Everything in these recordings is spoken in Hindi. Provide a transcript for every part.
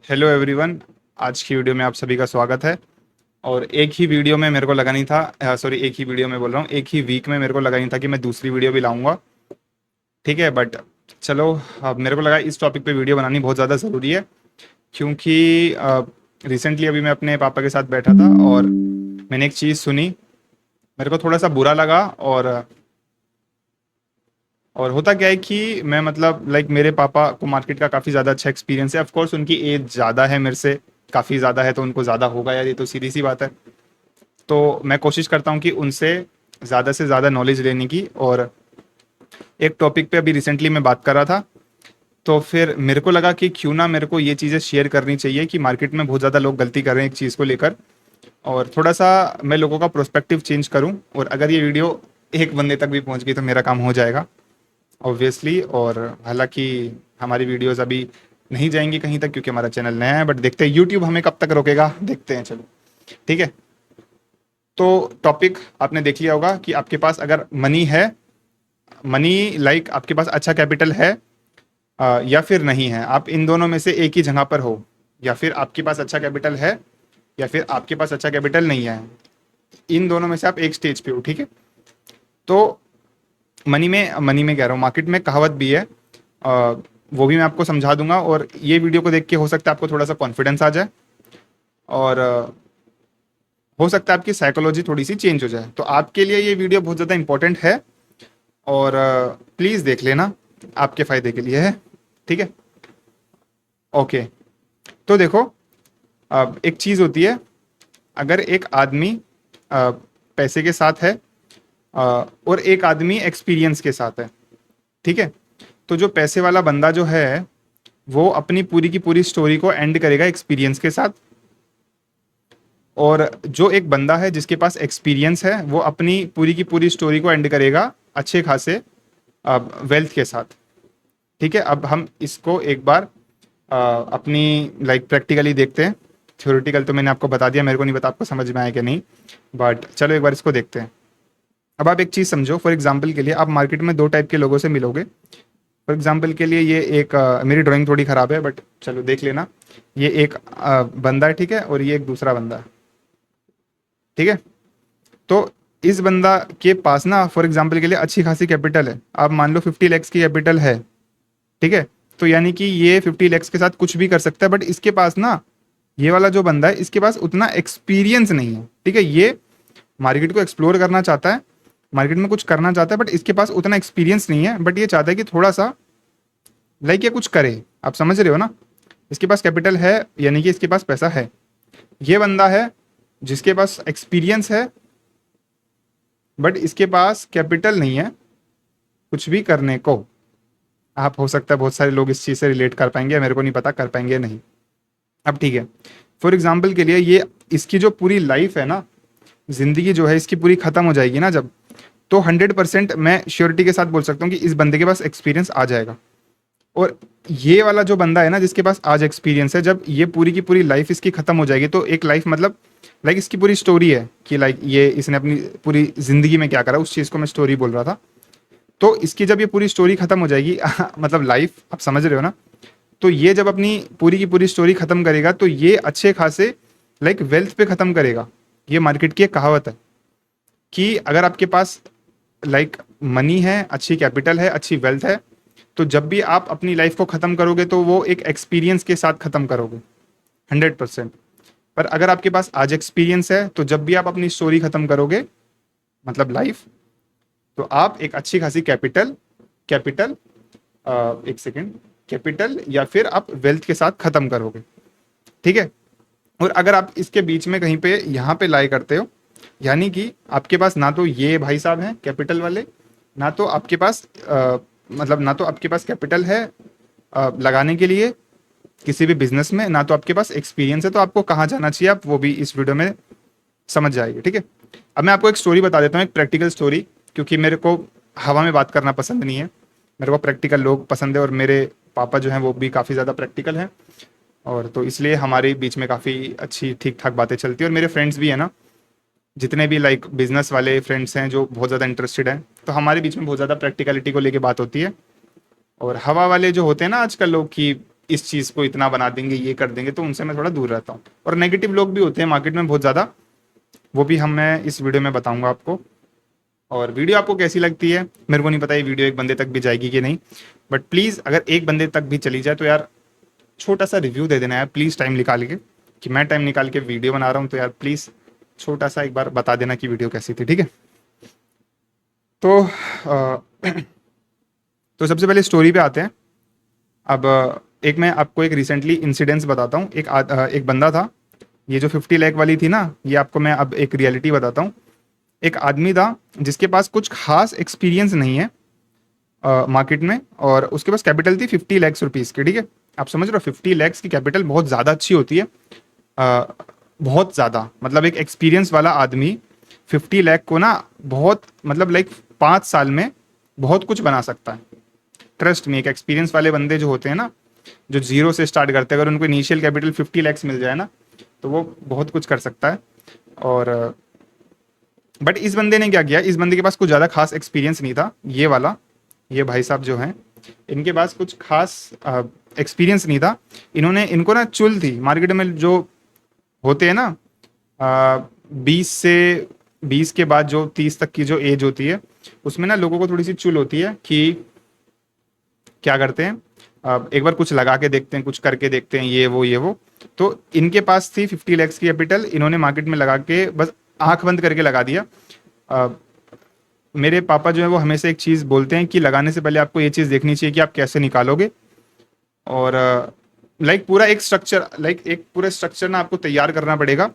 Hello everyone. आज की वीडियो में आप सभी का स्वागत है। और एक ही वीडियो में मेरे को लगा नहीं था, सॉरी, एक ही वीडियो में बोल रहा हूँ, एक ही वीक में मेरे को लगा नहीं था कि मैं दूसरी वीडियो भी लाऊंगा। ठीक है, बट चलो, अब मेरे को लगा इस टॉपिक पे वीडियो बनानी बहुत ज़्यादा ज़रूरी है, क्योंकि रिसेंटली अभी मैं अपने पापा के साथ बैठा था और मैंने एक चीज़ सुनी। मेरे को थोड़ा सा बुरा लगा। और होता क्या है कि मैं मतलब लाइक मेरे पापा को मार्केट का काफ़ी ज़्यादा अच्छा एक्सपीरियंस है। ऑफ कोर्स उनकी एज ज़्यादा है मेरे से, काफ़ी ज़्यादा है, तो उनको ज़्यादा होगा यार, ये तो सीधी सी बात है। तो मैं कोशिश करता हूँ कि उनसे ज़्यादा से ज़्यादा नॉलेज लेने की। और एक टॉपिक पे अभी रिसेंटली मैं बात कर रहा था, तो फिर मेरे को लगा कि क्यों ना मेरे को ये चीज़ें शेयर करनी चाहिए कि मार्केट में बहुत ज़्यादा लोग गलती कर रहे हैं एक चीज़ को लेकर। और थोड़ा सा मैं लोगों का प्रोस्पेक्टिव चेंज करूँ, और अगर ये वीडियो एक बंदे तक भी पहुँच गई तो मेरा काम हो जाएगा ऑब्वियसली। और हालांकि हमारी वीडियोस अभी नहीं जाएंगी कहीं तक क्योंकि हमारा चैनल नया है, बट देखते हैं यूट्यूब हमें कब तक रोकेगा, देखते हैं, चलो। ठीक है, तो टॉपिक आपने देख लिया होगा कि आपके पास अगर मनी है, मनी लाइक आपके पास अच्छा कैपिटल है, या फिर नहीं है, आप इन दोनों में से एक ही जगह पर हो। या फिर आपके पास अच्छा कैपिटल है, या फिर आपके पास अच्छा कैपिटल नहीं है। इन दोनों में से आप एक स्टेज पे हो। ठीक है, तो मनी में कह रहा हूँ, मार्केट में कहावत भी है, वो भी मैं आपको समझा दूंगा। और ये वीडियो को देख के हो सकता है आपको थोड़ा सा कॉन्फिडेंस आ जाए, और हो सकता है आपकी साइकोलॉजी थोड़ी सी चेंज हो जाए। तो आपके लिए ये वीडियो बहुत ज़्यादा इंपॉर्टेंट है, और प्लीज़ देख लेना, आपके फ़ायदे के लिए है। ठीक है, ओके। तो देखो, अब एक चीज़ होती है, अगर एक आदमी पैसे के साथ है, और एक आदमी एक्सपीरियंस के साथ है। ठीक है, तो जो पैसे वाला बंदा जो है, वो अपनी पूरी की पूरी स्टोरी को एंड करेगा एक्सपीरियंस के साथ। और जो एक बंदा है जिसके पास एक्सपीरियंस है, वो अपनी पूरी की पूरी स्टोरी को एंड करेगा अच्छे खासे वेल्थ के साथ। ठीक है, अब हम इसको एक बार अपनी लाइक प्रैक्टिकली देखते हैं। थ्योरेटिकल तो मैंने आपको बता दिया, मेरे को नहीं पता आपको समझ में आया कि नहीं, बट चलो एक बार इसको देखते हैं। अब आप एक चीज़ समझो, फॉर एग्जाम्पल के लिए आप मार्केट में दो टाइप के लोगों से मिलोगे। फॉर एग्जाम्पल के लिए ये एक मेरी ड्राइंग थोड़ी ख़राब है, बट चलो देख लेना। ये एक बंदा है, ठीक है, और ये एक दूसरा बंदा है। ठीक है, तो इस बंदा के पास ना फॉर एग्जाम्पल के लिए अच्छी खासी कैपिटल है। आप मान लो 50 लैक्स की कैपिटल है। ठीक है, तो यानी कि ये 50 लैक्स के साथ कुछ भी कर सकता है, बट इसके पास ना, ये वाला जो बंदा है इसके पास उतना एक्सपीरियंस नहीं है। ठीक है, ये मार्केट को एक्सप्लोर करना चाहता है, मार्केट में कुछ करना चाहता है, बट इसके पास उतना एक्सपीरियंस नहीं है, बट ये चाहता है कि थोड़ा सा लाइक ये कुछ करे। आप समझ रहे हो ना, इसके पास कैपिटल है, यानी कि इसके पास पैसा है। ये बंदा है जिसके पास एक्सपीरियंस है, बट इसके पास कैपिटल नहीं है कुछ भी करने को। आप हो सकता है बहुत सारे लोग इस चीज़ से रिलेट कर पाएंगे, मेरे को नहीं पता कर पाएंगे या नहीं। अब ठीक है, फॉर एग्जाम्पल के लिए ये इसकी जो पूरी लाइफ है ना, जिंदगी जो है इसकी पूरी खत्म हो जाएगी ना जब, तो 100% मैं श्योरिटी के साथ बोल सकता हूँ कि इस बंदे के पास एक्सपीरियंस आ जाएगा। और ये वाला जो बंदा है ना जिसके पास आज एक्सपीरियंस है, जब ये पूरी की पूरी लाइफ इसकी खत्म हो जाएगी, तो एक लाइफ मतलब लाइक इसकी पूरी स्टोरी है कि लाइक ये इसने अपनी पूरी जिंदगी में क्या करा, उस चीज़ को मैं स्टोरी बोल रहा था। तो इसकी जब ये पूरी स्टोरी खत्म हो जाएगी मतलब लाइफ, आप समझ रहे हो ना, तो ये जब अपनी पूरी की पूरी स्टोरी खत्म करेगा तो ये अच्छे खासे लाइक वेल्थ पे खत्म करेगा। ये मार्केट की एक कहावत है कि अगर आपके पास लाइक मनी है, अच्छी कैपिटल है, अच्छी वेल्थ है, तो जब भी आप अपनी लाइफ को खत्म करोगे तो वो एक एक्सपीरियंस के साथ खत्म करोगे 100%। पर अगर आपके पास आज एक्सपीरियंस है तो जब भी आप अपनी स्टोरी खत्म करोगे, मतलब लाइफ, तो आप एक अच्छी खासी कैपिटल कैपिटल एक सेकेंड, कैपिटल या फिर आप वेल्थ के साथ खत्म करोगे। ठीक है, और अगर आप इसके बीच में कहीं पे यहाँ पे लाई करते हो, यानी कि आपके पास ना तो ये भाई साहब हैं कैपिटल वाले, ना तो आपके पास मतलब ना तो आपके पास कैपिटल है लगाने के लिए किसी भी बिजनेस में, ना तो आपके पास एक्सपीरियंस है, तो आपको कहाँ जाना चाहिए आप वो भी इस वीडियो में समझ जाएगी। ठीक है, अब मैं आपको एक स्टोरी बता देता हूँ, एक प्रैक्टिकल स्टोरी, क्योंकि मेरे को हवा में बात करना पसंद नहीं है, मेरे को प्रैक्टिकल लोग पसंद है। और मेरे पापा जो हैं वो भी काफ़ी ज़्यादा प्रैक्टिकल हैं, और तो इसलिए हमारे बीच में काफ़ी अच्छी ठीक ठाक बातें चलती है। और मेरे फ्रेंड्स भी हैं ना, जितने भी लाइक बिजनेस वाले फ्रेंड्स हैं जो बहुत ज़्यादा इंटरेस्टेड हैं, तो हमारे बीच में बहुत ज़्यादा प्रैक्टिकलिटी को लेके बात होती है। और हवा वाले जो होते हैं ना आजकल लोग, कि इस चीज़ को इतना बना देंगे, ये कर देंगे, तो उनसे मैं थोड़ा दूर रहता हूँ। और नेगेटिव लोग भी होते हैं मार्केट में बहुत ज़्यादा, वो भी मैं इस वीडियो में बताऊंगा आपको। और वीडियो आपको कैसी लगती है मेरे को नहीं पता, ये वीडियो एक बंदे तक भी जाएगी कि नहीं, बट प्लीज़ अगर एक बंदे तक भी चली जाए तो यार छोटा सा रिव्यू दे देना यार प्लीज़, टाइम निकाल के, कि मैं टाइम निकाल के वीडियो बना रहा हूँ, तो यार प्लीज़ छोटा सा एक बार बता देना कि वीडियो कैसी थी, ठीक है। तो तो सबसे पहले स्टोरी पे आते हैं। अब एक मैं आपको एक रिसेंटली इंसिडेंस बताता हूँ। एक बंदा था, ये जो 50 लाख वाली थी ना, ये आपको मैं अब एक रियलिटी बताता हूँ। एक आदमी था जिसके पास कुछ खास एक्सपीरियंस नहीं है मार्केट में, और उसके पास कैपिटल थी 50 लाख रुपीज़ की, ठीक है। आप समझ रहे हो 50 लाख की कैपिटल बहुत ज़्यादा अच्छी होती है, अ, बहुत ज़्यादा, मतलब एक एक्सपीरियंस वाला आदमी 50 लाख को ना बहुत मतलब लाइक 5 साल में बहुत कुछ बना सकता है। ट्रस्ट में, एक एक्सपीरियंस वाले बंदे जो होते हैं ना, जो जीरो से स्टार्ट करते हैं, अगर उनको इनिशियल कैपिटल 50 लाख मिल जाए ना, तो वो बहुत कुछ कर सकता है। और बट इस बंदे ने क्या किया, इस बंदे के पास कुछ ज़्यादा खास एक्सपीरियंस नहीं था, ये वाला, ये भाई साहब जो हैं, इनके पास कुछ खास एक्सपीरियंस नहीं था। इनको ना चुल थी मार्केट में, जो होते हैं ना 20 के बाद जो 30 तक की जो एज होती है, उसमें ना लोगों को थोड़ी सी चुल होती है कि क्या करते हैं, एक बार कुछ लगा के देखते हैं, कुछ करके देखते हैं, ये वो। तो इनके पास थी 50 लैक्स की कैपिटल, इन्होंने मार्केट में लगा के बस आंख बंद करके लगा दिया। अ, मेरे पापा जो है वो हमेशा एक चीज़ बोलते हैं कि लगाने से पहले आपको ये चीज़ देखनी चाहिए कि आप कैसे निकालोगे। और लाइक पूरा एक स्ट्रक्चर, लाइक एक पूरा स्ट्रक्चर ना आपको तैयार करना पड़ेगा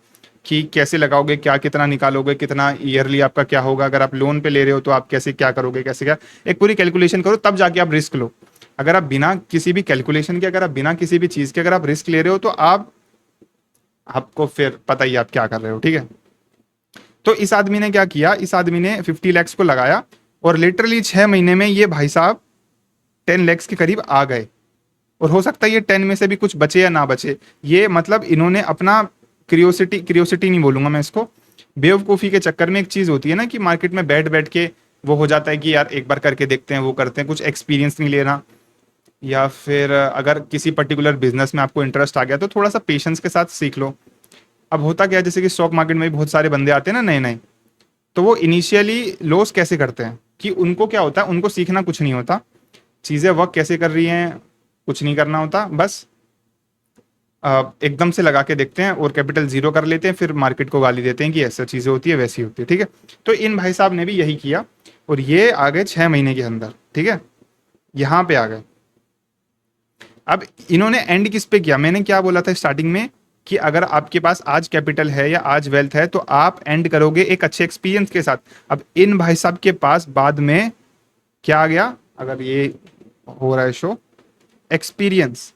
कि कैसे लगाओगे, क्या कितना निकालोगे, कितना ईयरली आपका क्या होगा, अगर आप लोन पे ले रहे हो तो आप कैसे क्या करोगे, कैसे क्या, एक पूरी कैलकुलेशन करो तब जाके आप रिस्क लो। अगर आप बिना किसी भी कैलकुलेशन के, अगर आप बिना किसी भी चीज़ के अगर आप रिस्क ले रहे हो, तो आपको फिर पता ही आप क्या कर रहे हो, ठीक है। तो इस आदमी ने क्या किया, इस आदमी ने 50 लैक्स को लगाया, और लिटरली 6 महीने में ये भाई साहब 10 लैक्स के करीब आ गए। और हो सकता है ये 10 में से भी कुछ बचे या ना बचे, ये मतलब इन्होंने अपना क्रियोसिटी नहीं बोलूंगा मैं इसको, बेवकूफ़ी के चक्कर में, एक चीज़ होती है ना कि मार्केट में बैठ बैठ के वो हो जाता है कि यार एक बार करके देखते हैं, वो करते हैं, कुछ एक्सपीरियंस नहीं लेना। या फिर अगर किसी पर्टिकुलर बिजनेस में आपको इंटरेस्ट आ गया तो थोड़ा सा पेशेंस के साथ सीख लो। अब होता क्या है, जैसे कि स्टॉक मार्केट में भी बहुत सारे बंदे आते हैं ना नए नए, तो वो इनिशियली लॉस कैसे करते हैं कि उनको क्या होता है, उनको सीखना कुछ नहीं होता, चीज़ें वर्क कैसे कर रही हैं कुछ नहीं करना होता, बस एकदम से लगा के देखते हैं और कैपिटल जीरो कर लेते हैं, फिर मार्केट को गाली देते हैं कि ऐसा चीज़ें होती है, वैसी होती है, ठीक है। तो इन भाई साहब ने भी यही किया, और ये आ गए 6 महीने के अंदर, ठीक है, यहाँ पे आ गए। अब इन्होंने एंड किस पे किया, मैंने क्या बोला था स्टार्टिंग में कि अगर आपके पास आज कैपिटल है या आज वेल्थ है तो आप एंड करोगे एक अच्छे एक्सपीरियंस के साथ। अब इन भाई साहब के पास बाद में क्या आ गया, अगर ये हो रहा है शो, एक्सपीरियंस,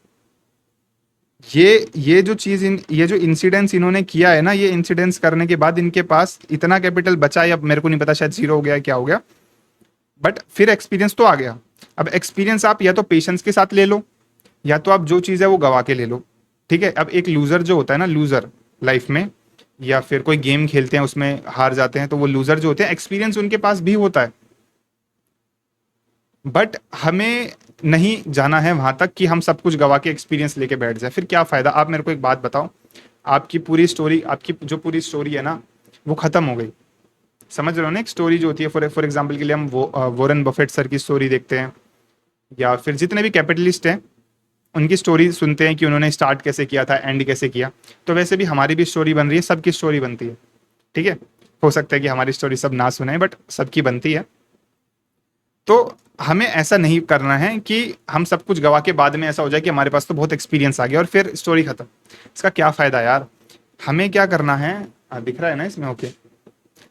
ये जो चीज, ये जो इंसिडेंस इन्होंने किया है ना, ये इंसिडेंस करने के बाद इनके पास इतना कैपिटल बचा, या मेरे को नहीं पता, शायद जीरो हो गया, क्या हो गया, बट फिर एक्सपीरियंस तो आ गया। अब एक्सपीरियंस आप या तो पेशेंस के साथ ले लो, या तो आप जो चीज़ है वो गवा के ले लो, ठीक है। अब एक लूजर जो होता है ना, लूजर लाइफ में, या फिर कोई गेम खेलते हैं उसमें हार जाते हैं, तो वो लूजर जो होते हैं, एक्सपीरियंस उनके पास भी होता है, बट हमें नहीं जाना है वहां तक कि हम सब कुछ गवा के एक्सपीरियंस लेके बैठ जाए, फिर क्या फायदा। आप मेरे को एक बात बताओ, आपकी पूरी स्टोरी, आपकी जो पूरी स्टोरी है ना, वो खत्म हो गई, समझ रहे हो ना। एक स्टोरी जो होती है, फॉर एग्जाम्पल के लिए हम वॉरेन बफेट सर की स्टोरी देखते हैं, या फिर जितने भी कैपिटलिस्ट हैं उनकी स्टोरी सुनते हैं कि उन्होंने स्टार्ट कैसे किया था, एंड कैसे किया, तो वैसे भी हमारी भी स्टोरी बन रही है, सबकी स्टोरी बनती है, ठीक है। हो सकता है कि हमारी स्टोरी सब ना सुने, बट सबकी बनती है। तो हमें ऐसा नहीं करना है कि हम सब कुछ गवा के बाद में ऐसा हो जाए कि हमारे पास तो बहुत एक्सपीरियंस आ गया और फिर स्टोरी खत्म, इसका क्या फ़ायदा यार। हमें क्या करना है, दिख रहा है ना इसमें, ओके।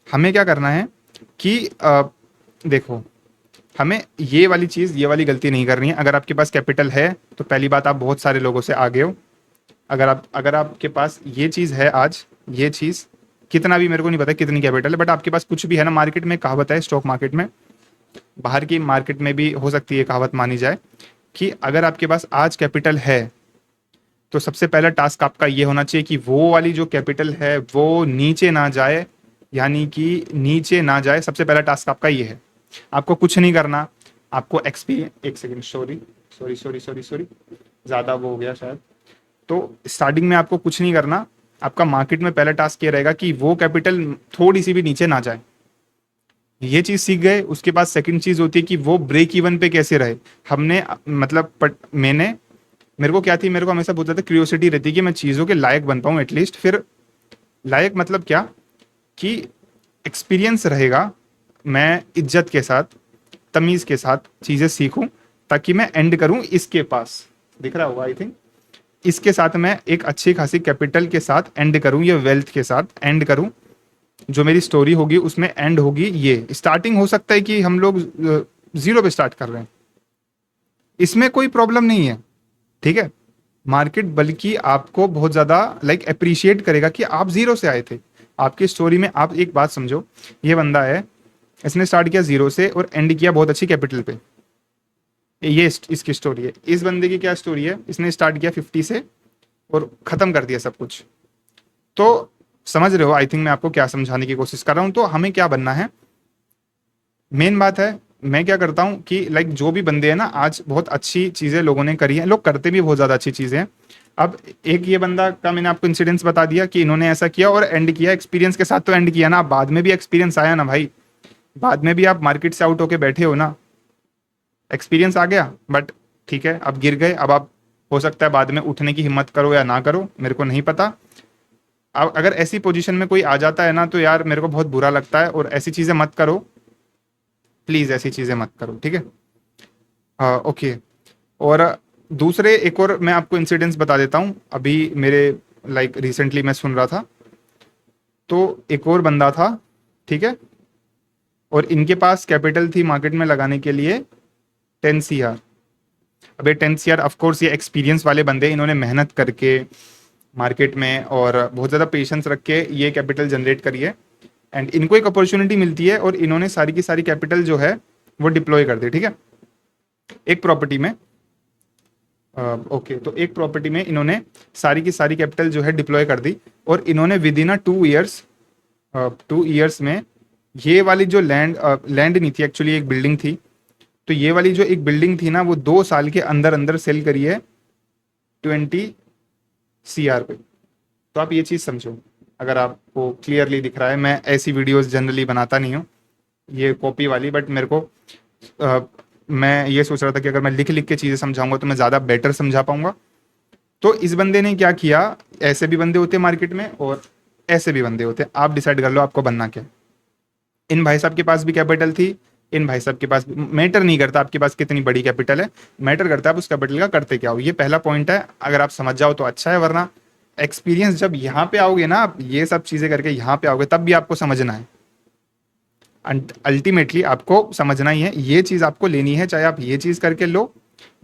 हमें क्या करना है कि देखो, हमें ये वाली चीज़, ये वाली गलती नहीं करनी है। अगर आपके पास कैपिटल है तो पहली बात, आप बहुत सारे लोगों से आगे हो। अगर आपके पास ये चीज़ है आज, ये चीज़ कितना भी, मेरे को नहीं पता कितनी कैपिटल है, बट आपके पास कुछ भी है ना, मार्केट में कहावत है, स्टॉक मार्केट में, बाहर की मार्केट में भी हो सकती है कहावत मानी जाए, कि अगर आपके पास आज कैपिटल है तो सबसे पहला टास्क आपका ये होना चाहिए कि वो वाली जो कैपिटल है वो नीचे ना जाए, यानी कि नीचे ना जाए, सबसे पहला टास्क आपका ये है। आपको कुछ नहीं करना, आपको एक्सपीरियंस, एक second, sorry sorry sorry sorry sorry, ज़्यादा वो हो गया शायद। तो स्टार्टिंग में आपको कुछ नहीं करना, आपका मार्केट में पहला टास्क ये रहेगा कि वो कैपिटल थोड़ी सी भी नीचे ना जाए। ये चीज सीख गए, उसके बाद सेकंड चीज होती है कि वो ब्रेक इवन पे कैसे रहे। हमने मतलब मैंने, मेरे को क्या थी, मेरे को हमेशा बहुत ज़्यादा क्यूरियोसिटी रहती कि मैं चीज़ों के लायक बन पाऊँ एटलीस्ट। फिर लायक मतलब क्या, कि एक्सपीरियंस रहेगा, मैं इज्जत के साथ, तमीज़ के साथ चीज़ें सीखूं, ताकि मैं एंड करूं इसके पास, दिख रहा होगा आई थिंक, इसके साथ मैं एक अच्छी खासी कैपिटल के साथ एंड करूं, या वेल्थ के साथ एंड करूं। जो मेरी स्टोरी होगी उसमें एंड होगी। ये स्टार्टिंग हो सकता है कि हम लोग जीरो पे स्टार्ट कर रहे हैं, इसमें कोई प्रॉब्लम नहीं है, ठीक है। मार्केट बल्कि आपको बहुत ज़्यादा लाइक अप्रिशिएट करेगा कि आप जीरो से आए थे। आपकी स्टोरी में आप एक बात समझो, ये बंदा है, इसने स्टार्ट किया जीरो से और एंड किया बहुत अच्छी कैपिटल पे। ये इसकी स्टोरी है। इस बंदे की क्या स्टोरी है, इसने स्टार्ट किया 50 से और ख़त्म कर दिया सब कुछ। तो समझ रहे हो आई थिंक मैं आपको क्या समझाने की कोशिश कर रहा हूँ। तो हमें क्या बनना है, मेन बात है, मैं क्या करता हूँ कि लाइक जो भी बंदे हैं ना, आज बहुत अच्छी चीज़ें लोगों ने करी हैं, लोग करते भी बहुत ज़्यादा अच्छी चीज़ें हैं। अब एक ये बंदा का मैंने आपको इंसिडेंस बता दिया कि इन्होंने ऐसा किया और एंड किया, एक्सपीरियंस के साथ तो एंड किया ना, बाद में भी एक्सपीरियंस आया ना भाई, बाद में भी आप मार्केट से आउट होके बैठे हो ना, एक्सपीरियंस आ गया। बट ठीक है, अब गिर गए, अब आप हो सकता है बाद में उठने की हिम्मत करो या ना करो, मेरे को नहीं पता। अब अगर ऐसी पोजीशन में कोई आ जाता है ना, तो यार मेरे को बहुत बुरा लगता है, और ऐसी चीज़ें मत करो प्लीज़, ऐसी चीज़ें मत करो, ठीक है। ओके। और दूसरे एक और मैं आपको इंसिडेंट्स बता देता हूँ, अभी मेरे लाइक रिसेंटली मैं सुन रहा था। तो एक और बंदा था, ठीक है, और इनके पास कैपिटल थी मार्केट में लगाने के लिए 10 CR। अब ये 10 CR ऑफकोर्स ये एक्सपीरियंस वाले बंदे, इन्होंने मेहनत करके मार्केट में और बहुत ज़्यादा पेशेंस रख के ये कैपिटल जनरेट करी है। एंड इनको एक अपॉर्चुनिटी मिलती है और इन्होंने सारी की सारी कैपिटल जो है वो डिप्लॉय कर दी, ठीक है, एक प्रॉपर्टी में। ओके, तो एक प्रॉपर्टी में इन्होंने सारी की सारी कैपिटल जो है डिप्लॉय कर दी, और इन्होंने विद इन 2 ईयर्स, 2 ईयर्स में ये वाली जो लैंड नहीं थी एक्चुअली, एक बिल्डिंग थी, तो ये वाली जो एक बिल्डिंग थी ना, वो 2 साल के अंदर अंदर सेल करी है 20 CR पे। तो आप ये चीज़ समझो, अगर आपको क्लियरली दिख रहा है, मैं ऐसी वीडियोस जनरली बनाता नहीं हूँ, ये कॉपी वाली, बट मेरे को मैं ये सोच रहा था कि अगर मैं लिख लिख के चीज़ें समझाऊंगा तो मैं ज़्यादा बेटर समझा पाऊंगा। तो इस बंदे ने क्या किया, ऐसे भी बंदे होते हैं मार्केट में और ऐसे भी बंदे होते हैं, आप डिसाइड कर लो आपको बनना क्या है। इन भाई साहब के पास भी कैपिटल थी, इन भाई साहब के पास भी, मैटर नहीं करता आपके पास कितनी बड़ी कैपिटल है, मैटर करता है आप उस कैपिटल का करते क्या हो। ये पहला पॉइंट है, अगर आप समझ जाओ तो अच्छा है, वरना एक्सपीरियंस जब यहाँ पे आओगे ना, आप ये सब चीज़ें करके यहाँ पे आओगे, तब भी आपको समझना है। अल्टीमेटली आपको समझना ही है, ये चीज़ आपको लेनी है, चाहे आप ये चीज़ करके लो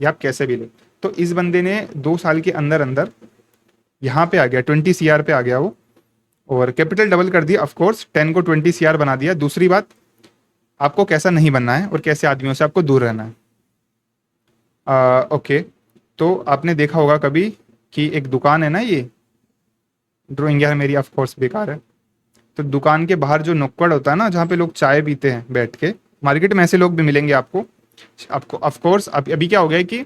या आप कैसे भी लो। तो इस बंदे ने 2 साल के अंदर अंदर यहाँ पे आ गया, 20 CR पे आ गया वो, और कैपिटल डबल कर दिया। ऑफकोर्स 10 को 20 CR बना दिया। दूसरी बात, आपको कैसा नहीं बनना है और कैसे आदमियों से आपको दूर रहना है। ओके, तो आपने देखा होगा कभी कि एक दुकान है ना, ये ड्राइंग यार मेरी ऑफकोर्स बेकार है। तो दुकान के बाहर जो नुक्कड़ होता है ना, जहाँ पे लोग चाय पीते हैं बैठ के, मार्केट में ऐसे लोग भी मिलेंगे आपको। आपको ऑफकोर्स अभी क्या हो गया है कि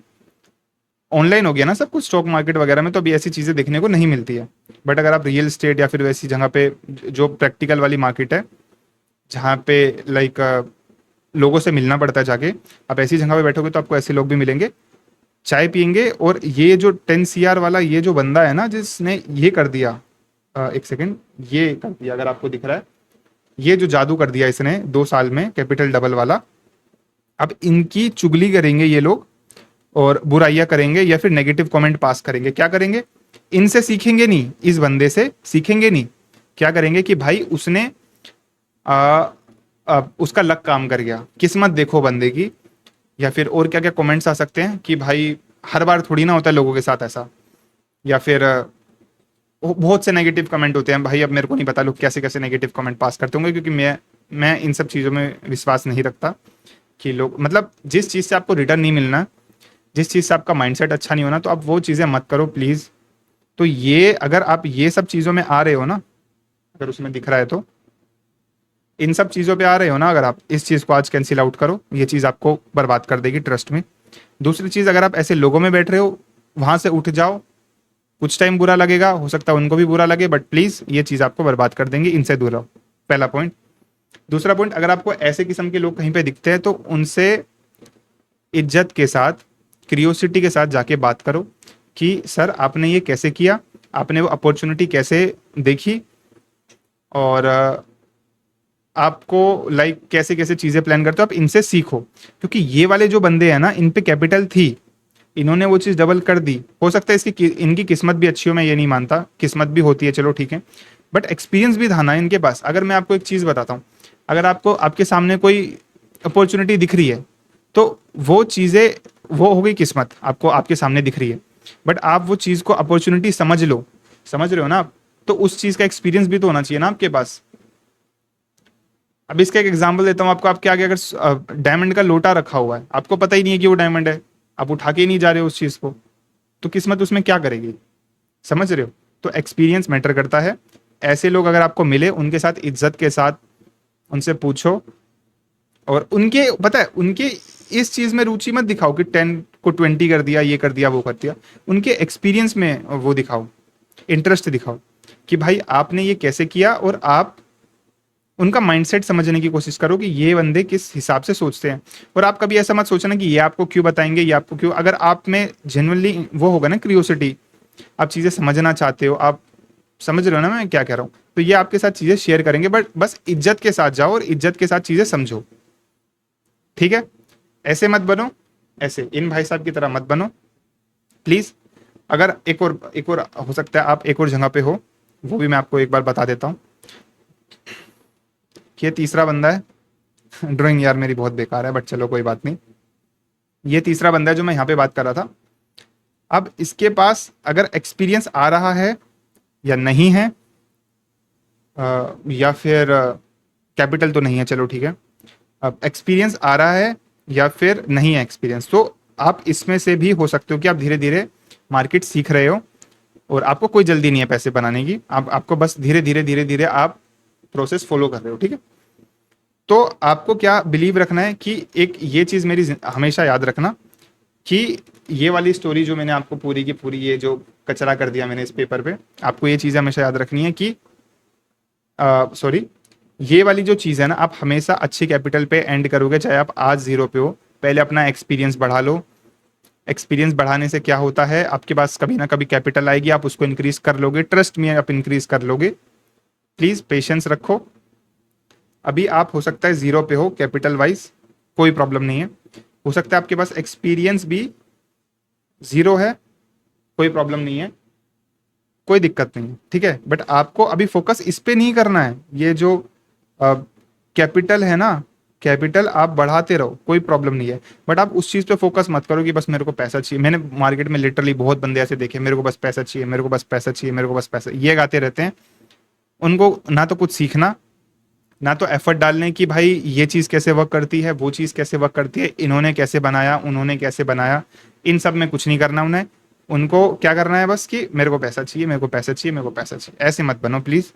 ऑनलाइन हो गया ना सब कुछ, स्टॉक मार्केट वगैरह में, तो अभी ऐसी चीज़ें देखने को नहीं मिलती है। बट अगर आप रियल स्टेट या फिर वैसी जगह पे, जो प्रैक्टिकल वाली मार्केट है, जहाँ पे लाइक लोगों से मिलना पड़ता है जाके, आप ऐसी जगह पे बैठोगे तो आपको ऐसे लोग भी मिलेंगे, चाय पियेंगे। और ये जो 10 CR वाला ये जो बंदा है ना, जिसने ये कर दिया, एक सेकेंड, ये कर दिया, अगर आपको दिख रहा है, ये जो जादू कर दिया इसने 2 साल में, कैपिटल डबल वाला। अब इनकी चुगली करेंगे ये लोग और बुराइयां करेंगे या फिर नेगेटिव कमेंट पास करेंगे। क्या करेंगे, इनसे सीखेंगे नहीं, इस बंदे से सीखेंगे नहीं। क्या करेंगे कि भाई उसने उसका लक काम कर गया, किस्मत देखो बंदे की, या फिर और क्या क्या कमेंट्स आ सकते हैं कि भाई हर बार थोड़ी ना होता है लोगों के साथ ऐसा, या फिर बहुत से नेगेटिव कमेंट होते हैं। भाई अब मेरे को नहीं पता लोग कैसे कैसे नेगेटिव कमेंट पास करते होंगे, क्योंकि मैं इन सब चीज़ों में विश्वास नहीं रखता कि लोग, मतलब जिस चीज़ से आपको रिटर्न नहीं मिलना, जिस चीज़ से आपका माइंडसेट अच्छा नहीं होना, तो आप वो चीज़ें मत करो प्लीज़। तो ये अगर आप ये सब चीज़ों में आ रहे हो ना, अगर उसमें दिख रहा है तो इन सब चीज़ों पे आ रहे हो ना, अगर आप इस चीज़ को आज कैंसिल आउट करो, ये चीज़ आपको बर्बाद कर देगी, ट्रस्ट में। दूसरी चीज़, अगर आप ऐसे लोगों में बैठ रहे हो, वहां से उठ जाओ। कुछ टाइम बुरा लगेगा, हो सकता है उनको भी बुरा लगे, बट प्लीज ये चीज आपको बर्बाद कर देंगे, इनसे दूर रहो। पहला पॉइंट। दूसरा पॉइंट, अगर आपको ऐसे किस्म के लोग कहीं पे दिखते हैं तो उनसे इज्जत के साथ, क्रियोसिटी के साथ जाके बात करो कि सर आपने ये कैसे किया, आपने वो अपॉर्चुनिटी कैसे देखी, और आपको लाइक कैसे कैसे चीजें प्लान करते हो, आप इनसे सीखो। क्योंकि ये वाले जो बंदे हैं ना, इन पे कैपिटल थी, इन्होंने वो चीज डबल कर दी। हो सकता है इनकी किस्मत भी अच्छी हो, मैं ये नहीं मानता, किस्मत भी होती है, चलो ठीक है, बट एक्सपीरियंस भी था ना इनके पास। अगर मैं आपको एक चीज बताता हूँ, अगर आपको आपके सामने कोई अपॉर्चुनिटी दिख रही है तो वो चीजें, वो हो गई किस्मत, आपको आपके सामने दिख रही है, बट आप वो चीज को अपॉर्चुनिटी समझ लो, समझ रहे हो ना आप, तो उस चीज का एक्सपीरियंस भी तो होना चाहिए ना आपके पास। अब इसका एक एग्जांपल देता हूँ आपको, आपके आगे अगर डायमंड का लोटा रखा हुआ है, आपको पता ही नहीं है कि वो डायमंड है, आप उठा के ही नहीं जा रहे हो उस चीज को, तो किस्मत उसमें क्या करेगी, समझ रहे हो। तो एक्सपीरियंस मैटर करता है। ऐसे लोग अगर आपको मिले, उनके साथ इज्जत के साथ उनसे पूछो, और उनके पता है उनके इस चीज में रुचि मत दिखाओ कि 10 को 20 कर दिया, ये कर दिया, वो कर दिया। उनके एक्सपीरियंस में वो दिखाओ, इंटरेस्ट दिखाओ कि भाई आपने ये कैसे किया, और आप उनका माइंडसेट समझने की कोशिश करो कि ये बंदे किस हिसाब से सोचते हैं। और आप कभी ऐसा मत सोचना कि ये आपको क्यों बताएंगे, ये आपको क्यों। अगर आप में जेन्युइनली वो होगा ना क्रियोसिटी, आप चीजें समझना चाहते हो, आप समझ रहे हो ना मैं क्या कह रहा हूँ, तो ये आपके साथ चीजें शेयर करेंगे, बट बस इज्जत के साथ जाओ और इज्जत के साथ चीजें समझो, ठीक है। ऐसे मत बनो, ऐसे इन भाई साहब की तरह मत बनो प्लीज। अगर एक और हो सकता है आप एक और जगह पे हो, वो भी मैं आपको एक बार बता देता हूँ। ये तीसरा बंदा है, ड्राइंग यार मेरी बहुत बेकार है, बट चलो कोई बात नहीं। ये तीसरा बंदा है जो मैं यहाँ पे बात कर रहा था। अब इसके पास अगर एक्सपीरियंस आ रहा है या नहीं है, या फिर कैपिटल तो नहीं है, चलो ठीक है, अब एक्सपीरियंस आ रहा है या फिर नहीं है एक्सपीरियंस, तो आप इसमें से भी हो सकते हो कि आप धीरे धीरे मार्केट सीख रहे हो, और आपको कोई जल्दी नहीं है पैसे बनाने की, आपको बस धीरे धीरे आप प्रोसेस फॉलो कर रहे हो, ठीक है। तो आपको क्या बिलीव रखना है कि एक ये चीज़ मेरी हमेशा याद रखना कि ये वाली स्टोरी जो मैंने आपको पूरी की पूरी, ये जो कचरा कर दिया मैंने इस पेपर पे, आपको ये चीज़ हमेशा याद रखनी है कि सॉरी, ये वाली जो चीज़ है ना, आप हमेशा अच्छी कैपिटल पे एंड करोगे, चाहे आप आज जीरो पे हो। पहले अपना एक्सपीरियंस बढ़ा लो। एक्सपीरियंस बढ़ाने से क्या होता है, आपके पास कभी ना कभी कैपिटल आएगी, आप उसको इंक्रीज कर लोगे, ट्रस्ट में आप इंक्रीज कर लोगे। प्लीज पेशेंस रखो। अभी आप हो सकता है जीरो पे हो कैपिटल वाइज, कोई प्रॉब्लम नहीं है। हो सकता है आपके पास एक्सपीरियंस भी जीरो है, कोई प्रॉब्लम नहीं है, कोई दिक्कत नहीं है, ठीक है। बट आपको अभी फोकस इस पे नहीं करना है। ये जो कैपिटल है ना, कैपिटल आप बढ़ाते रहो, कोई प्रॉब्लम नहीं है, बट आप उस चीज़ पे फोकस मत करो कि बस मेरे को पैसा चाहिए। मैंने मार्केट में लिटरली बहुत बंदे ऐसे देखे, मेरे को बस पैसा चाहिए, मेरे को बस पैसा चाहिए, मेरे को बस पैसा, ये गाते रहते हैं। उनको ना तो कुछ सीखना, ना तो एफर्ट डालने की भाई ये चीज़ कैसे वर्क करती है, वो चीज़ कैसे वर्क करती है, इन्होंने कैसे बनाया, उन्होंने कैसे बनाया, इन सब में कुछ नहीं करना उन्हें। उनको क्या करना है बस कि मेरे को पैसा चाहिए, मेरे को पैसा चाहिए, मेरे को पैसा चाहिए। ऐसे मत बनो प्लीज़।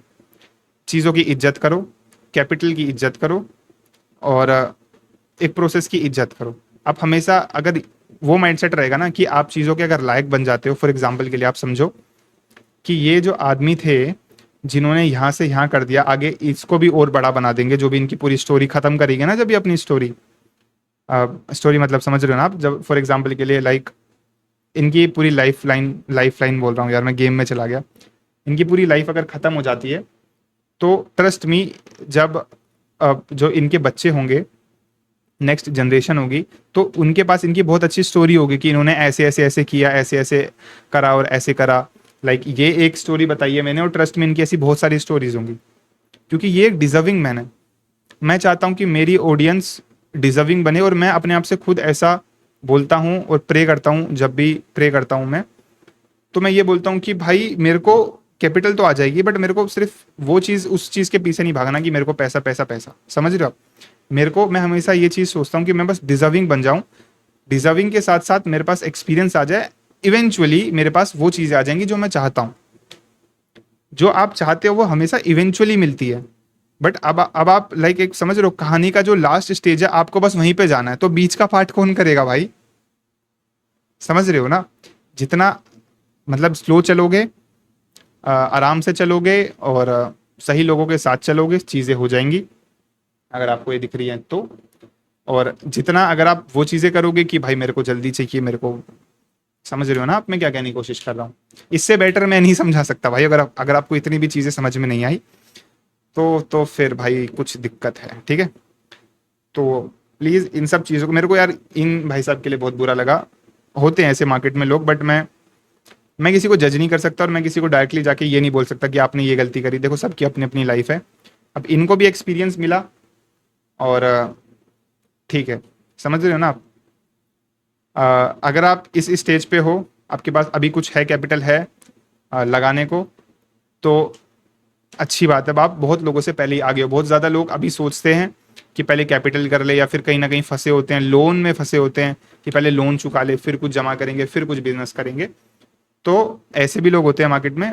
चीज़ों की इज्जत करो, कैपिटल की इज्जत करो, और एक प्रोसेस की इज्जत करो। आप हमेशा अगर वो माइंडसेट रहेगा ना कि आप चीज़ों के अगर लायक बन जाते हो, फॉर एग्जाम्पल के लिए आप समझो कि ये जो आदमी थे जिन्होंने यहाँ से यहाँ कर दिया, आगे इसको भी और बड़ा बना देंगे। जो भी इनकी पूरी स्टोरी खत्म करेंगे ना, जब ये अपनी स्टोरी, स्टोरी मतलब समझ रहे हो ना आप, जब फॉर एग्जाम्पल के लिए लाइक इनकी पूरी लाइफ लाइन बोल रहा हूँ यार, मैं गेम में चला गया। इनकी पूरी लाइफ अगर ख़त्म हो जाती है तो ट्रस्ट मी, जब जो इनके बच्चे होंगे, नेक्स्ट जनरेशन होगी, तो उनके पास इनकी बहुत अच्छी स्टोरी होगी कि इन्होंने ऐसे ऐसे ऐसे किया, ऐसे ऐसे करा और ऐसे करा। लाइक ये एक स्टोरी बताई है मैंने, और ट्रस्ट में इनकी ऐसी बहुत सारी स्टोरीज होंगी, क्योंकि ये एक डिजर्विंग मैन है। मैं चाहता हूँ कि मेरी ऑडियंस डिजर्विंग बने, और मैं अपने आप से खुद ऐसा बोलता हूँ और प्रे करता हूँ। जब भी प्रे करता हूँ मैं, तो मैं ये बोलता हूँ कि भाई मेरे को कैपिटल तो आ जाएगी, बट मेरे को सिर्फ वो चीज़, उस चीज़ के पीछे नहीं भागना कि मेरे को पैसा पैसा पैसा, समझ रहे हो आप। मेरे को, मैं हमेशा ये चीज़ सोचता हूँ कि मैं बस डिजर्विंग बन जाऊँ। डिजर्विंग के साथ साथ मेरे पास एक्सपीरियंस आ जाए, इवेंचुअली मेरे पास वो चीज़ें आ जाएंगी जो मैं चाहता हूँ। जो आप चाहते हो वो हमेशा इवेंचुअली मिलती है। बट अब आप लाइक एक समझ रहे हो, कहानी का जो लास्ट स्टेज है आपको बस वहीं पे जाना है, तो बीच का पार्ट कौन करेगा भाई, समझ रहे हो ना। जितना मतलब स्लो चलोगे, आराम से चलोगे और सही लोगों के साथ चलोगे, चीज़ें हो जाएंगी, अगर आपको ये दिख रही है तो। और जितना अगर आप वो चीज़ें करोगे कि भाई मेरे को जल्दी चाहिए, मेरे को, समझ रहे हो ना आप मैं क्या कहने की कोशिश कर रहा हूँ, इससे बेटर मैं नहीं समझा सकता भाई। अगर आपको इतनी भी चीज़ें समझ में नहीं आई तो फिर भाई कुछ दिक्कत है, ठीक है। तो प्लीज़ इन सब चीज़ों को, मेरे को यार इन भाई साहब के लिए बहुत बुरा लगा। होते हैं ऐसे मार्केट में लोग, बट मैं किसी को जज नहीं कर सकता और मैं किसी को डायरेक्टली जाके ये नहीं बोल सकता कि आपने ये गलती करी। देखो सबकी अपनी अपनी लाइफ है। अब इनको भी एक्सपीरियंस मिला और ठीक है, समझ रहे हो ना आप। अगर आप इस स्टेज पे हो, आपके पास अभी कुछ है, कैपिटल है लगाने को, तो अच्छी बात है। अब आप बहुत लोगों से पहले ही आगे हो। बहुत ज़्यादा लोग अभी सोचते हैं कि पहले कैपिटल कर ले, या फिर कहीं ना कहीं फंसे होते हैं, लोन में फंसे होते हैं कि पहले लोन चुका ले, फिर कुछ जमा करेंगे, फिर कुछ बिजनेस करेंगे। तो ऐसे भी लोग होते हैं मार्केट में।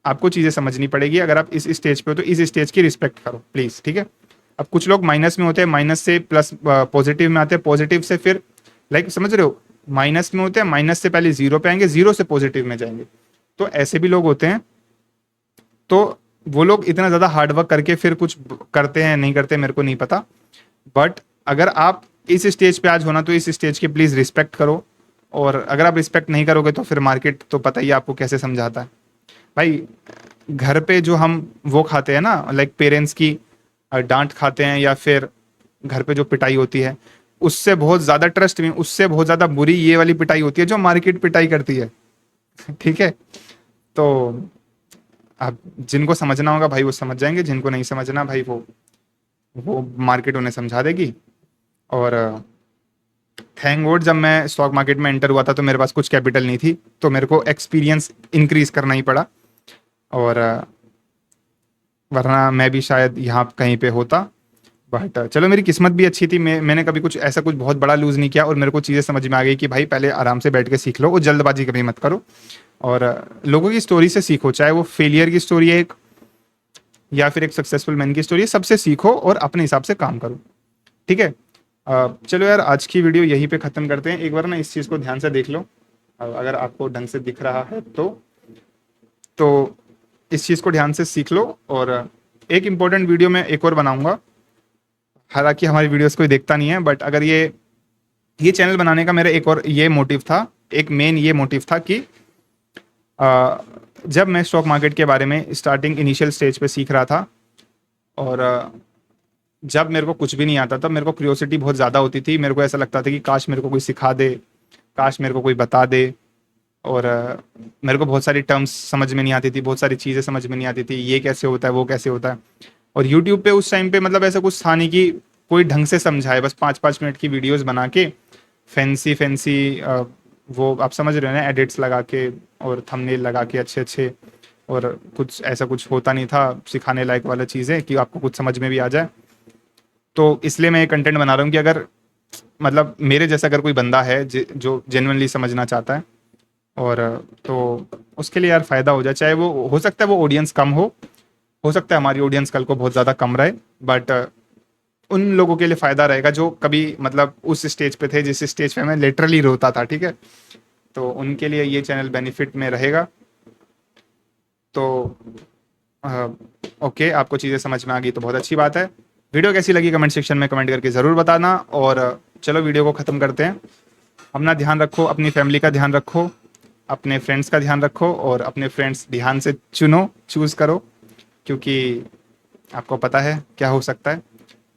आपको चीज़ें समझनी पड़ेगी। अगर आप इस स्टेज पे हो तो इस स्टेज की रिस्पेक्ट करो प्लीज़, ठीक है। अब कुछ लोग माइनस में होते हैं, माइनस से प्लस पॉजिटिव में आते हैं, पॉजिटिव से फिर लाइक समझ रहे हो, माइनस में होते हैं, माइनस से पहले जीरो पे आएंगे, जीरो से पॉजिटिव में जाएंगे। तो ऐसे भी लोग होते हैं। तो वो लोग इतना ज़्यादा हार्डवर्क करके फिर कुछ करते हैं नहीं करते मेरे को नहीं पता, बट अगर आप इस स्टेज पे आज होना तो इस स्टेज की प्लीज़ रिस्पेक्ट करो। और अगर आप रिस्पेक्ट नहीं करोगे तो फिर मार्केट तो पता ही है आपको कैसे समझाता है भाई। घर पे जो हम वो खाते हैं ना, लाइक पेरेंट्स की डांट खाते हैं, या फिर घर पे जो पिटाई होती है, उससे बहुत ज़्यादा, ट्रस्ट में, उससे बहुत ज़्यादा बुरी ये वाली पिटाई होती है जो मार्केट पिटाई करती है। ठीक है। तो अब जिनको समझना होगा भाई वो समझ जाएंगे, जिनको नहीं समझना भाई वो मार्केट उन्हें समझा देगी। और थैंक गॉड जब मैं स्टॉक मार्केट में एंटर हुआ था तो मेरे पास कुछ कैपिटल नहीं थी, तो मेरे को एक्सपीरियंस इंक्रीज करना ही पड़ा। और वरना मैं भी शायद यहाँ कहीं पे होता। बट चलो मेरी किस्मत भी अच्छी थी, मैंने कभी कुछ ऐसा कुछ बहुत बड़ा लूज़ नहीं किया, और मेरे को चीज़ें समझ में आ गई कि भाई पहले आराम से बैठ के सीख लो और जल्दबाजी कभी मत करो। और लोगों की स्टोरी से सीखो, चाहे वो फेलियर की स्टोरी है एक, या फिर एक सक्सेसफुल मैन की स्टोरी है, सबसे सीखो और अपने हिसाब से काम करो, ठीक है। चलो यार आज की वीडियो यहीं पे ख़त्म करते हैं। एक बार ना इस चीज़ को ध्यान से देख लो, अगर आपको ढंग से दिख रहा है तो इस चीज़ को ध्यान से सीख लो। और एक इम्पोर्टेंट वीडियो मैं एक और बनाऊंगा, हालांकि हमारी वीडियोस कोई देखता नहीं है, बट अगर ये चैनल बनाने का मेरा एक और ये मोटिव था, एक मेन ये मोटिव था कि जब मैं स्टॉक मार्केट के बारे में स्टार्टिंग इनिशियल स्टेज पे सीख रहा था, और जब मेरे को कुछ भी नहीं आता था, मेरे को क्यूरियोसिटी बहुत ज़्यादा होती थी। मेरे को ऐसा लगता था कि काश मेरे को कोई सिखा दे, काश मेरे को कोई बता दे। और मेरे को बहुत सारी टर्म्स समझ में नहीं आती थी, बहुत सारी चीज़ें समझ में नहीं आती थी, ये कैसे होता है, वो कैसे होता है। और यूट्यूब पे उस टाइम पे मतलब ऐसा कुछ था नहीं कि कोई ढंग से समझाए, बस 5-5 मिनट की वीडियोस बना के फैंसी फैंसी वो आप समझ रहे हो ना, एडिट्स लगा के और थंबनेल लगा के अच्छे अच्छे, और कुछ ऐसा कुछ होता नहीं था सिखाने लायक वाला चीज़ें कि आपको कुछ समझ में भी आ जाए। तो इसलिए मैं ये कंटेंट बना रहा हूँ कि अगर मतलब मेरे जैसा अगर कोई बंदा है जो जेन्युइनली समझना चाहता है, और तो उसके लिए यार फ़ायदा हो जाए। चाहे वो हो सकता है वो ऑडियंस कम हो सकता है हमारी ऑडियंस कल को बहुत ज़्यादा कम रहे, बट उन लोगों के लिए फ़ायदा रहेगा जो कभी मतलब उस स्टेज पे थे जिस स्टेज पे मैं लिटरली रोता था, ठीक है। तो उनके लिए ये चैनल बेनिफिट में रहेगा। तो ओके, आपको चीज़ें समझ में आ गई तो बहुत अच्छी बात है। वीडियो कैसी लगी कमेंट सेक्शन में कमेंट करके ज़रूर बताना। और चलो वीडियो को ख़त्म करते हैं। अपना ध्यान रखो, अपनी फैमिली का ध्यान रखो, अपने फ्रेंड्स का ध्यान रखो, और अपने फ्रेंड्स ध्यान से चूज़ करो, क्योंकि आपको पता है क्या हो सकता है,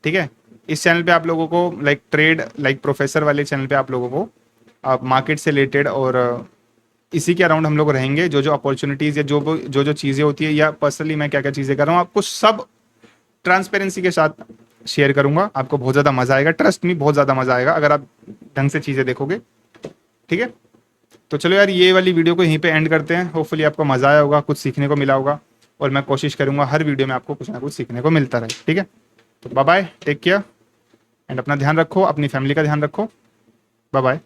ठीक है। इस चैनल पे आप लोगों को लाइक ट्रेड लाइक प्रोफेसर वाले चैनल पे आप लोगों को आप मार्केट से रिलेटेड और इसी के अराउंड हम लोग रहेंगे। जो जो अपॉर्चुनिटीज़ या जो जो चीज़ें होती है, या पर्सनली मैं क्या क्या चीज़ें कर रहा हूँ, आपको सब ट्रांसपेरेंसी के साथ शेयर करूँगा। आपको बहुत ज़्यादा मज़ा आएगा, ट्रस्ट मी, बहुत ज़्यादा मज़ा आएगा अगर आप ढंग से चीज़ें देखोगे, ठीक है। तो चलो यार ये वाली वीडियो को यहीं पे एंड करते हैं। होपफुली आपको मज़ा आया होगा, कुछ सीखने को मिला होगा, और मैं कोशिश करूँगा हर वीडियो में आपको कुछ ना कुछ सीखने को मिलता रहे, ठीक है। तो bye bye, take care, and अपना ध्यान रखो, अपनी फैमिली का ध्यान रखो। Bye bye.